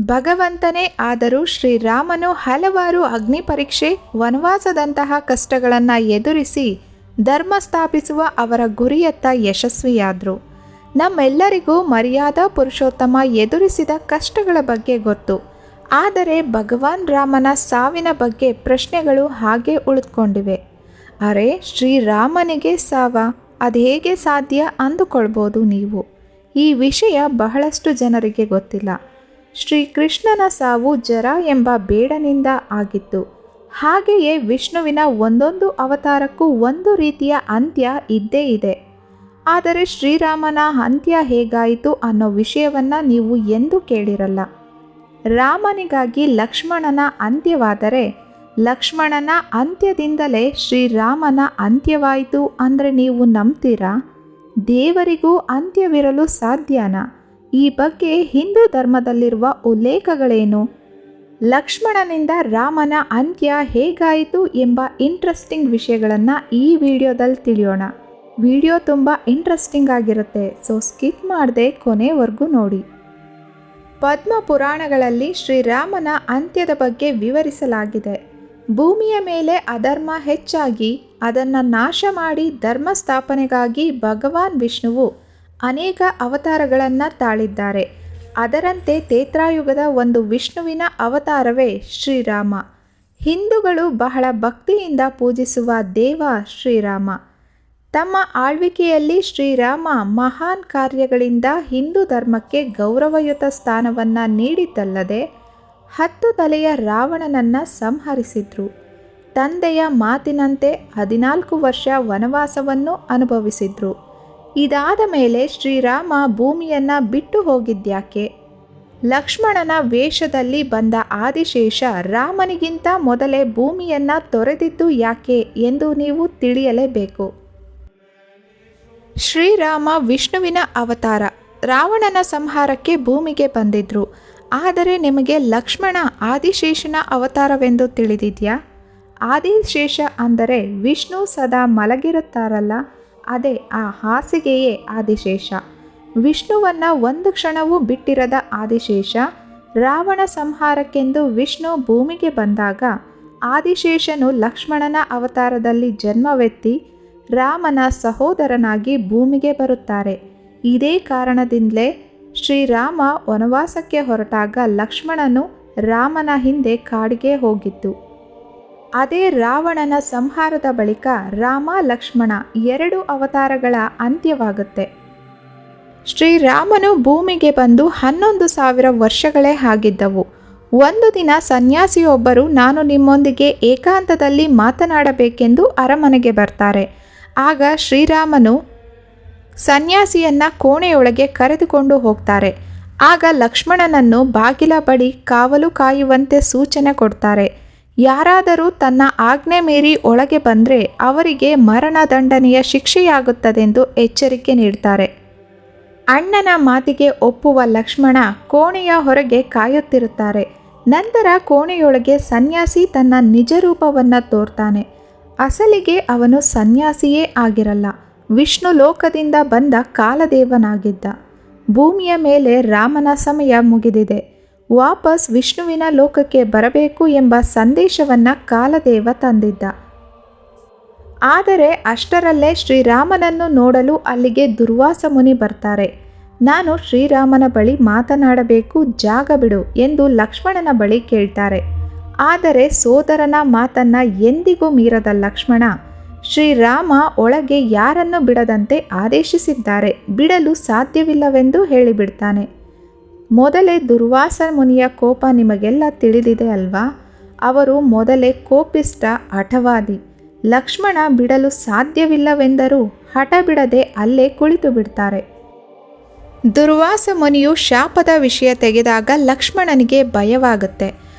ಭಗವಂತನೇ ಆದರೂ ಶ್ರೀರಾಮನು ಹಲವಾರು ಅಗ್ನಿ ಪರೀಕ್ಷೆ, ವನವಾಸದಂತಹ ಕಷ್ಟಗಳನ್ನು ಎದುರಿಸಿ ಧರ್ಮ ಸ್ಥಾಪಿಸುವ ಅವರ ಗುರಿಯತ್ತ ಯಶಸ್ವಿಯಾದರು. ನಮ್ಮೆಲ್ಲರಿಗೂ ಮರ್ಯಾದಾ ಪುರುಷೋತ್ತಮ ಎದುರಿಸಿದ ಕಷ್ಟಗಳ ಬಗ್ಗೆ ಗೊತ್ತು. ಆದರೆ ಭಗವಾನ್ ರಾಮನ ಸಾವಿನ ಬಗ್ಗೆ ಪ್ರಶ್ನೆಗಳು ಹಾಗೆ ಉಳಿದುಕೊಂಡಿವೆ. ಅರೆ, ಶ್ರೀರಾಮನಿಗೆ ಸಾವ, ಅದು ಹೇಗೆ ಸಾಧ್ಯ ಅಂದುಕೊಳ್ಬೋದು ನೀವು. ಈ ವಿಷಯ ಬಹಳಷ್ಟು ಜನರಿಗೆ ಗೊತ್ತಿಲ್ಲ. ಶ್ರೀಕೃಷ್ಣನ ಸಾವು ಜರ ಎಂಬ ಬೇಡನಿಂದ ಆಗಿತ್ತು. ಹಾಗೆಯೇ ವಿಷ್ಣುವಿನ ಒಂದೊಂದು ಅವತಾರಕ್ಕೂ ಒಂದು ರೀತಿಯ ಅಂತ್ಯ ಇದ್ದೇ ಇದೆ. ಆದರೆ ಶ್ರೀರಾಮನ ಅಂತ್ಯ ಹೇಗಾಯಿತು ಅನ್ನೋ ವಿಷಯವನ್ನು ನೀವು ಎಂದೂ ಕೇಳಿರಲ್ಲ. ರಾಮನಿಗಾಗಿ ಲಕ್ಷ್ಮಣನ ಅಂತ್ಯವಾದರೆ ಲಕ್ಷ್ಮಣನ ಅಂತ್ಯದಿಂದಲೇ ಶ್ರೀರಾಮನ ಅಂತ್ಯವಾಯಿತು ಅಂದರೆ ನೀವು ನಂಬ್ತೀರಾ? ದೇವರಿಗೂ ಅಂತ್ಯವಿರಲು ಸಾಧ್ಯನಾ? ಈ ಬಗ್ಗೆ ಹಿಂದೂ ಧರ್ಮದಲ್ಲಿರುವ ಉಲ್ಲೇಖಗಳೇನು? ಲಕ್ಷ್ಮಣನಿಂದ ರಾಮನ ಅಂತ್ಯ ಹೇಗಾಯಿತು ಎಂಬ ಇಂಟ್ರೆಸ್ಟಿಂಗ್ ವಿಷಯಗಳನ್ನು ಈ ವಿಡಿಯೋದಲ್ಲಿ ತಿಳಿಯೋಣ. ವಿಡಿಯೋ ತುಂಬ ಇಂಟ್ರೆಸ್ಟಿಂಗ್ ಆಗಿರುತ್ತೆ, ಸೊ ಸ್ಕಿಪ್ ಮಾಡದೆ ಕೊನೆವರೆಗೂ ನೋಡಿ. ಪದ್ಮ ಪುರಾಣಗಳಲ್ಲಿ ಶ್ರೀರಾಮನ ಅಂತ್ಯದ ಬಗ್ಗೆ ವಿವರಿಸಲಾಗಿದೆ. ಭೂಮಿಯ ಮೇಲೆ ಅಧರ್ಮ ಹೆಚ್ಚಾಗಿ ಅದನ್ನು ನಾಶ ಮಾಡಿ ಧರ್ಮ ಸ್ಥಾಪನೆಗಾಗಿ ಭಗವಾನ್ ವಿಷ್ಣುವು ಅನೇಕ ಅವತಾರಗಳನ್ನು ತಾಳಿದ್ದಾರೆ. ಅದರಂತೆ ತ್ರೇತಾಯುಗದ ಒಂದು ವಿಷ್ಣುವಿನ ಅವತಾರವೇ ಶ್ರೀರಾಮ. ಹಿಂದೂಗಳು ಬಹಳ ಭಕ್ತಿಯಿಂದ ಪೂಜಿಸುವ ದೇವ ಶ್ರೀರಾಮ. ತಮ್ಮ ಆಳ್ವಿಕೆಯಲ್ಲಿ ಶ್ರೀರಾಮ ಮಹಾನ್ ಕಾರ್ಯಗಳಿಂದ ಹಿಂದೂ ಧರ್ಮಕ್ಕೆ ಗೌರವಯುತ ಸ್ಥಾನವನ್ನು ನೀಡಿದ್ದಲ್ಲದೆ 10 ತಲೆಯ ರಾವಣನನ್ನು ಸಂಹರಿಸಿದ್ರು. ತಂದೆಯ ಮಾತಿನಂತೆ 14 ವರ್ಷ ವನವಾಸವನ್ನು ಅನುಭವಿಸಿದ್ರು. ಇದಾದ ಮೇಲೆ ಶ್ರೀರಾಮ ಭೂಮಿಯನ್ನು ಬಿಟ್ಟು ಹೋಗಿದ್ಯಾಕೆ? ಲಕ್ಷ್ಮಣನ ವೇಷದಲ್ಲಿ ಬಂದ ಆದಿಶೇಷ ರಾಮನಿಗಿಂತ ಮೊದಲೇ ಭೂಮಿಯನ್ನು ತೊರೆದಿದ್ದು ಯಾಕೆ ಎಂದು ನೀವು ತಿಳಿಯಲೇಬೇಕು. ಶ್ರೀರಾಮ ವಿಷ್ಣುವಿನ ಅವತಾರ. ರಾವಣನ ಸಂಹಾರಕ್ಕೆ ಭೂಮಿಗೆ ಬಂದಿದ್ರು. ಆದರೆ ನಿಮಗೆ ಲಕ್ಷ್ಮಣ ಆದಿಶೇಷನ ಅವತಾರವೆಂದು ತಿಳಿದಿದೆಯಾ? ಆದಿಶೇಷ ಅಂದರೆ ವಿಷ್ಣು ಸದಾ ಮಲಗಿರುತ್ತಾರಲ್ಲ, ಅದೇ ಆ ಹಾಸಿಗೆಯೇ ಆದಿಶೇಷ. ವಿಷ್ಣುವನ್ನು ಒಂದು ಕ್ಷಣವೂ ಬಿಟ್ಟಿರದ ಆದಿಶೇಷ ರಾವಣ ಸಂಹಾರಕ್ಕೆಂದು ವಿಷ್ಣು ಭೂಮಿಗೆ ಬಂದಾಗ ಆದಿಶೇಷನು ಲಕ್ಷ್ಮಣನ ಅವತಾರದಲ್ಲಿ ಜನ್ಮವೆತ್ತಿ ರಾಮನ ಸಹೋದರನಾಗಿ ಭೂಮಿಗೆ ಬರುತ್ತಾರೆ. ಇದೇ ಕಾರಣದಿಂದಲೇ ಶ್ರೀರಾಮ ವನವಾಸಕ್ಕೆ ಹೊರಟಾಗ ಲಕ್ಷ್ಮಣನು ರಾಮನ ಹಿಂದೆ ಕಾಡಿಗೆ ಹೋಗಿದ್ದು. ಅದೇ ರಾವಣನ ಸಂಹಾರದ ಬಳಿಕ ರಾಮ ಲಕ್ಷ್ಮಣ 2 ಅವತಾರಗಳ ಅಂತ್ಯವಾಗುತ್ತೆ. ಶ್ರೀರಾಮನು ಭೂಮಿಗೆ ಬಂದು 11,000 ವರ್ಷಗಳೇ ಆಗಿದ್ದವು. ಒಂದು ದಿನ ಸನ್ಯಾಸಿಯೊಬ್ಬರು ನಾನು ನಿಮ್ಮೊಂದಿಗೆ ಏಕಾಂತದಲ್ಲಿ ಮಾತನಾಡಬೇಕೆಂದು ಅರಮನೆಗೆ ಬರ್ತಾರೆ. ಆಗ ಶ್ರೀರಾಮನು ಸನ್ಯಾಸಿಯನ್ನ ಕೋಣೆಯೊಳಗೆ ಕರೆದುಕೊಂಡು ಹೋಗ್ತಾರೆ. ಆಗ ಲಕ್ಷ್ಮಣನನ್ನು ಬಾಗಿಲ ಬಳಿ ಕಾವಲು ಕಾಯುವಂತೆ ಸೂಚನೆ ಕೊಡ್ತಾರೆ. ಯಾರಾದರೂ ತನ್ನ ಆಜ್ಞೆ ಮೀರಿ ಒಳಗೆ ಬಂದರೆ ಅವರಿಗೆ ಮರಣದಂಡನೆಯ ಶಿಕ್ಷೆಯಾಗುತ್ತದೆಂದು ಎಚ್ಚರಿಕೆ ನೀಡ್ತಾರೆ. ಅಣ್ಣನ ಮಾತಿಗೆ ಒಪ್ಪುವ ಲಕ್ಷ್ಮಣ ಕೋಣೆಯ ಹೊರಗೆ ಕಾಯುತ್ತಿರುತ್ತಾರೆ. ನಂತರ ಕೋಣೆಯೊಳಗೆ ಸನ್ಯಾಸಿ ತನ್ನ ನಿಜ ರೂಪವನ್ನು ತೋರ್ತಾನೆ. ಅಸಲಿಗೆ ಅವನು ಸನ್ಯಾಸಿಯೇ ಆಗಿರಲ್ಲ, ವಿಷ್ಣು ಲೋಕದಿಂದ ಬಂದ ಕಾಲದೇವನಾಗಿದ್ದ. ಭೂಮಿಯ ಮೇಲೆ ರಾಮನ ಸಮಯ ಮುಗಿದಿದೆ, ವಾಪಸ್ ವಿಷ್ಣುವಿನ ಲೋಕಕ್ಕೆ ಬರಬೇಕು ಎಂಬ ಸಂದೇಶವನ್ನು ಕಾಲದೇವ ತಂದಿದ್ದ. ಆದರೆ ಅಷ್ಟರಲ್ಲೇ ಶ್ರೀರಾಮನನ್ನು ನೋಡಲು ಅಲ್ಲಿಗೆ ದುರ್ವಾಸ ಮುನಿ ಬರ್ತಾರೆ. ನಾನು ಶ್ರೀರಾಮನ ಬಳಿ ಮಾತನಾಡಬೇಕು, ಜಾಗ ಬಿಡು ಎಂದು ಲಕ್ಷ್ಮಣನ ಬಳಿ ಕೇಳ್ತಾರೆ. ಆದರೆ ಸೋದರನ ಮಾತನ್ನು ಎಂದಿಗೂ ಮೀರದ ಲಕ್ಷ್ಮಣ ಶ್ರೀರಾಮ ಒಳಗೆ ಯಾರನ್ನು ಬಿಡದಂತೆ ಆದೇಶಿಸಿದ್ದಾರೆ, ಬಿಡಲು ಸಾಧ್ಯವಿಲ್ಲವೆಂದು ಹೇಳಿಬಿಡ್ತಾನೆ. ಮೊದಲೇ ದುರ್ವಾಸ ಮುನಿಯ ಕೋಪ ನಿಮಗೆಲ್ಲ ತಿಳಿದಿದೆ ಅಲ್ವಾ? ಅವರು ಮೊದಲೇ ಕೋಪಿಷ್ಟ, ಹಠವಾದಿ. ಲಕ್ಷ್ಮಣ ಬಿಡಲು ಸಾಧ್ಯವಿಲ್ಲವೆಂದರೂ ಹಠ ಬಿಡದೆ ಅಲ್ಲೇ ಕುಳಿತು ಬಿಡ್ತಾರೆ. ದುರ್ವಾಸ ಮುನಿಯು ಶಾಪದ ವಿಷಯ ತೆಗೆದಾಗ ಲಕ್ಷ್ಮಣನಿಗೆ ಭಯವಾಗುತ್ತೆ.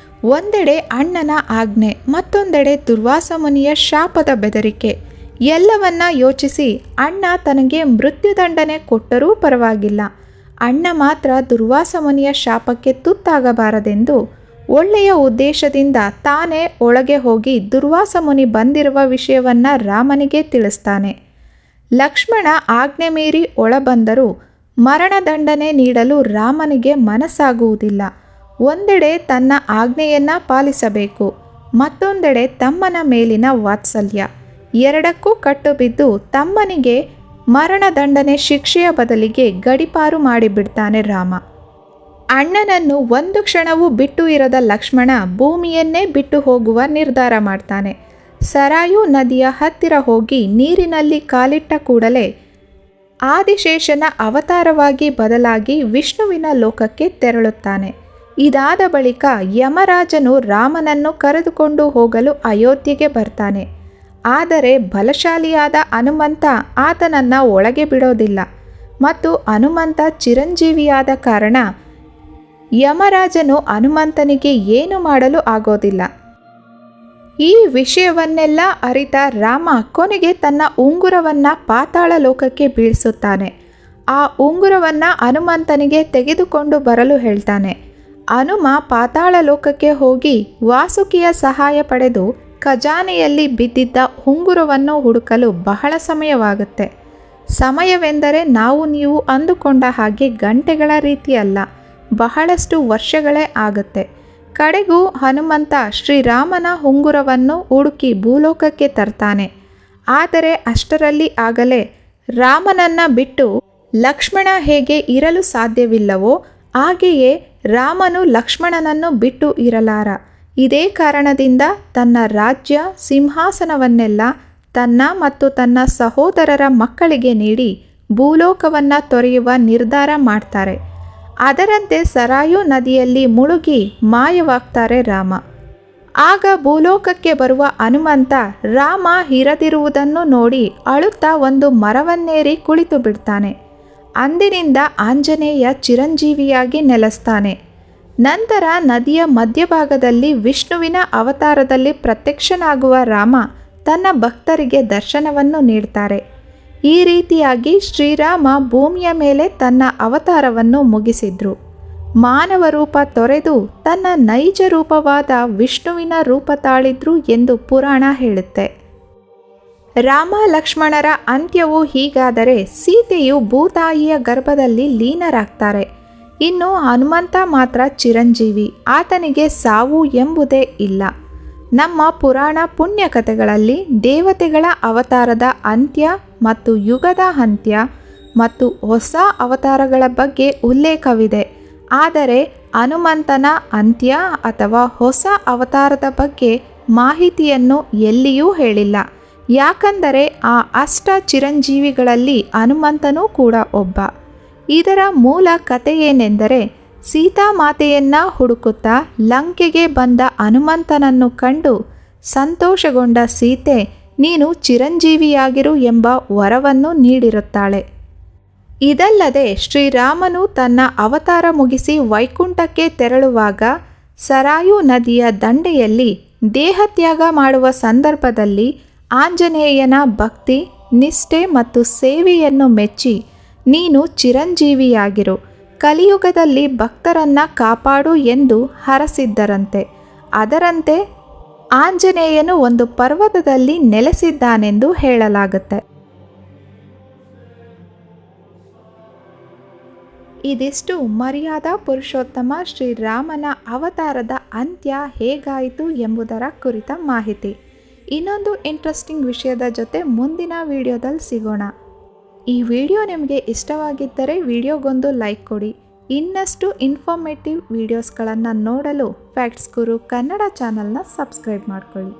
ಒಂದೆಡೆ ಅಣ್ಣನ ಆಜ್ಞೆ, ಮತ್ತೊಂದೆಡೆ ದುರ್ವಾಸ ಮುನಿಯ ಶಾಪದ ಬೆದರಿಕೆ. ಎಲ್ಲವನ್ನ ಯೋಚಿಸಿ ಅಣ್ಣ ತನಗೆ ಮೃತ್ಯುದಂಡನೆ ಕೊಟ್ಟರೂ ಪರವಾಗಿಲ್ಲ, ಅಣ್ಣ ಮಾತ್ರ ದುರ್ವಾಸ ಮುನಿಯ ಶಾಪಕ್ಕೆ ತುತ್ತಾಗಬಾರದೆಂದು ಒಳ್ಳೆಯ ಉದ್ದೇಶದಿಂದ ತಾನೇ ಒಳಗೆ ಹೋಗಿ ದುರ್ವಾಸ ಮುನಿ ಬಂದಿರುವ ವಿಷಯವನ್ನು ರಾಮನಿಗೆ ತಿಳಿಸ್ತಾನೆ. ಲಕ್ಷ್ಮಣ ಆಜ್ಞೆ ಮೀರಿ ಒಳಬಂದರೂ ಮರಣದಂಡನೆ ನೀಡಲು ರಾಮನಿಗೆ ಮನಸ್ಸಾಗುವುದಿಲ್ಲ. ಒಂದೆಡೆ ತನ್ನ ಆಜ್ಞೆಯನ್ನು ಪಾಲಿಸಬೇಕು, ಮತ್ತೊಂದೆಡೆ ತಮ್ಮನ ಮೇಲಿನ ವಾತ್ಸಲ್ಯ, ಎರಡಕ್ಕೂ ಕಟ್ಟುಬಿದ್ದು ತಮ್ಮನಿಗೆ ಮರಣದಂಡನೆ ಶಿಕ್ಷೆಯ ಬದಲಿಗೆ ಗಡೀಪಾರು ಮಾಡಿಬಿಡ್ತಾನೆ ರಾಮ. ಅಣ್ಣನನ್ನು ಒಂದು ಕ್ಷಣವೂ ಬಿಟ್ಟು ಇರದ ಲಕ್ಷ್ಮಣ ಭೂಮಿಯನ್ನೇ ಬಿಟ್ಟು ಹೋಗುವ ನಿರ್ಧಾರ ಮಾಡ್ತಾನೆ. ಸರಾಯು ನದಿಯ ಹತ್ತಿರ ಹೋಗಿ ನೀರಿನಲ್ಲಿ ಕಾಲಿಟ್ಟ ಕೂಡಲೇ ಆದಿಶೇಷನ ಅವತಾರವಾಗಿ ಬದಲಾಗಿ ವಿಷ್ಣುವಿನ ಲೋಕಕ್ಕೆ ತೆರಳುತ್ತಾನೆ. ಇದಾದ ಬಳಿಕ ಯಮರಾಜನು ರಾಮನನ್ನು ಕರೆದುಕೊಂಡು ಹೋಗಲು ಅಯೋಧ್ಯೆಗೆ ಬರ್ತಾನೆ. ಆದರೆ ಬಲಶಾಲಿಯಾದ ಹನುಮಂತ ಆತನನ್ನು ಒಳಗೆ ಬಿಡೋದಿಲ್ಲ ಮತ್ತು ಹನುಮಂತ ಚಿರಂಜೀವಿಯಾದ ಕಾರಣ ಯಮರಾಜನು ಹನುಮಂತನಿಗೆ ಏನು ಮಾಡಲು ಆಗೋದಿಲ್ಲ. ಈ ವಿಷಯವನ್ನೆಲ್ಲ ಅರಿತ ರಾಮ ಕೊನೆಗೆ ತನ್ನ ಉಂಗುರವನ್ನು ಪಾತಾಳ ಲೋಕಕ್ಕೆ ಬೀಳಿಸುತ್ತಾನೆ. ಆ ಉಂಗುರವನ್ನು ಹನುಮಂತನಿಗೆ ತೆಗೆದುಕೊಂಡು ಬರಲು ಹೇಳ್ತಾನೆ. ಹನುಮ ಪಾತಾಳ ಲೋಕಕ್ಕೆ ಹೋಗಿ ವಾಸುಕಿಯ ಸಹಾಯ ಪಡೆದು ಖಜಾನೆಯಲ್ಲಿ ಬಿದ್ದಿದ್ದ ಉಂಗುರವನ್ನು ಹುಡುಕಲು ಬಹಳ ಸಮಯವಾಗುತ್ತೆ. ಸಮಯವೆಂದರೆ ನಾವು ನೀವು ಅಂದುಕೊಂಡ ಹಾಗೆ ಗಂಟೆಗಳ ರೀತಿ ಅಲ್ಲ, ಬಹಳಷ್ಟು ವರ್ಷಗಳೇ ಆಗುತ್ತೆ. ಕಡೆಗೂ ಹನುಮಂತ ಶ್ರೀರಾಮನ ಉಂಗುರವನ್ನು ಹುಡುಕಿ ಭೂಲೋಕಕ್ಕೆ ತರ್ತಾನೆ. ಆದರೆ ಅಷ್ಟರಲ್ಲಿ ಆಗಲೇ ರಾಮನನ್ನು ಬಿಟ್ಟು ಲಕ್ಷ್ಮಣ ಹೇಗೆ ಇರಲು ಸಾಧ್ಯವಿಲ್ಲವೋ ಹಾಗೆಯೇ ರಾಮನು ಲಕ್ಷ್ಮಣನನ್ನು ಬಿಟ್ಟು ಇರಲಾರ. ಇದೇ ಕಾರಣದಿಂದ ತನ್ನ ರಾಜ್ಯ ಸಿಂಹಾಸನವನ್ನೆಲ್ಲ ತನ್ನ ಮತ್ತು ತನ್ನ ಸಹೋದರರ ಮಕ್ಕಳಿಗೆ ನೀಡಿ ಭೂಲೋಕವನ್ನು ತೊರೆಯುವ ನಿರ್ಧಾರ ಮಾಡ್ತಾರೆ. ಅದರಂತೆ ಸರಾಯು ನದಿಯಲ್ಲಿ ಮುಳುಗಿ ಮಾಯವಾಗ್ತಾರೆ ರಾಮ. ಆಗ ಭೂಲೋಕಕ್ಕೆ ಬರುವ ಹನುಮಂತ ರಾಮ ಇರದಿರುವುದನ್ನು ನೋಡಿ ಅಳುತ್ತಾ ಒಂದು ಮರವನ್ನೇರಿ ಕುಳಿತು ಬಿಡ್ತಾನೆ. ಅಂದಿನಿಂದ ಆಂಜನೇಯ ಚಿರಂಜೀವಿಯಾಗಿ ನೆಲೆಸ್ತಾನೆ. ನಂತರ ನದಿಯ ಮಧ್ಯಭಾಗದಲ್ಲಿ ವಿಷ್ಣುವಿನ ಅವತಾರದಲ್ಲಿ ಪ್ರತ್ಯಕ್ಷನಾಗುವ ರಾಮ ತನ್ನ ಭಕ್ತರಿಗೆ ದರ್ಶನವನ್ನು ನೀಡ್ತಾರೆ. ಈ ರೀತಿಯಾಗಿ ಶ್ರೀರಾಮ ಭೂಮಿಯ ಮೇಲೆ ತನ್ನ ಅವತಾರವನ್ನು ಮುಗಿಸಿದ್ರು. ಮಾನವ ರೂಪ ತೊರೆದು ತನ್ನ ನೈಜ ರೂಪವಾದ ವಿಷ್ಣುವಿನ ರೂಪ ತಾಳಿದ್ರು ಎಂದು ಪುರಾಣ ಹೇಳುತ್ತೆ. ರಾಮ ಲಕ್ಷ್ಮಣರ ಅಂತ್ಯವು ಹೀಗಾದರೆ ಸೀತೆಯು ಭೂತಾಯಿಯ ಗರ್ಭದಲ್ಲಿ ಲೀನರಾಗ್ತಾರೆ. ಇನ್ನು ಹನುಮಂತ ಮಾತ್ರ ಚಿರಂಜೀವಿ, ಆತನಿಗೆ ಸಾವು ಎಂಬುದೇ ಇಲ್ಲ. ನಮ್ಮ ಪುರಾಣ ಪುಣ್ಯ ಕಥೆಗಳಲ್ಲಿ ದೇವತೆಗಳ ಅವತಾರದ ಅಂತ್ಯ ಮತ್ತು ಯುಗದ ಅಂತ್ಯ ಮತ್ತು ಹೊಸ ಅವತಾರಗಳ ಬಗ್ಗೆ ಉಲ್ಲೇಖವಿದೆ. ಆದರೆ ಹನುಮಂತನ ಅಂತ್ಯ ಅಥವಾ ಹೊಸ ಅವತಾರದ ಬಗ್ಗೆ ಮಾಹಿತಿಯನ್ನು ಎಲ್ಲಿಯೂ ಹೇಳಿಲ್ಲ. ಯಾಕಂದರೆ ಆ ಅಷ್ಟ ಚಿರಂಜೀವಿಗಳಲ್ಲಿ ಹನುಮಂತನೂ ಕೂಡ ಒಬ್ಬ. ಇದರ ಮೂಲ ಕಥೆ ಏನೆಂದರೆ, ಸೀತಾಮಾತೆಯನ್ನು ಹುಡುಕುತ್ತಾ ಲಂಕೆಗೆ ಬಂದ ಹನುಮಂತನನ್ನು ಕಂಡು ಸಂತೋಷಗೊಂಡ ಸೀತೆ ನೀನು ಚಿರಂಜೀವಿಯಾಗಿರು ಎಂಬ ವರವನ್ನು ನೀಡಿರುತ್ತಾಳೆ. ಇದಲ್ಲದೆ ಶ್ರೀರಾಮನು ತನ್ನ ಅವತಾರ ಮುಗಿಸಿ ವೈಕುಂಠಕ್ಕೆ ತೆರಳುವಾಗ ಸರಾಯು ನದಿಯ ದಂಡೆಯಲ್ಲಿ ದೇಹತ್ಯಾಗ ಮಾಡುವ ಸಂದರ್ಭದಲ್ಲಿ ಆಂಜನೇಯನ ಭಕ್ತಿ, ನಿಷ್ಠೆ ಮತ್ತು ಸೇವೆಯನ್ನು ಮೆಚ್ಚಿ ನೀನು ಚಿರಂಜೀವಿಯಾಗಿರು, ಕಲಿಯುಗದಲ್ಲಿ ಭಕ್ತರನ್ನು ಕಾಪಾಡು ಎಂದು ಹರಸಿದ್ದರಂತೆ. ಅದರಂತೆ ಆಂಜನೇಯನು ಒಂದು ಪರ್ವತದಲ್ಲಿ ನೆಲೆಸಿದ್ದಾನೆಂದು ಹೇಳಲಾಗುತ್ತೆ. ಇದಿಷ್ಟು ಮರ್ಯಾದಾ ಪುರುಷೋತ್ತಮ ಶ್ರೀರಾಮನ ಅವತಾರದ ಅಂತ್ಯ ಹೇಗಾಯಿತು ಎಂಬುದರ ಕುರಿತ ಮಾಹಿತಿ. ಇನ್ನೊಂದು ಇಂಟ್ರೆಸ್ಟಿಂಗ್ ವಿಷಯದ ಜೊತೆ ಮುಂದಿನ ವಿಡಿಯೋದಲ್ಲಿ ಸಿಗೋಣ. ಈ ವಿಡಿಯೋ ನಿಮಗೆ ಇಷ್ಟವಾಗಿದ್ದರೆ ವಿಡಿಯೋಗೊಂದು ಲೈಕ್ ಕೊಡಿ. ಇನ್ನಷ್ಟು ಇನ್ಫಾರ್ಮೇಟಿವ್ ವಿಡಿಯೋಸ್ಗಳನ್ನು ನೋಡಲು ಫ್ಯಾಕ್ಟ್ಸ್ ಗುರು ಕನ್ನಡ ಚಾನಲ್ನ ಸಬ್ಸ್ಕ್ರೈಬ್ ಮಾಡ್ಕೊಳ್ಳಿ.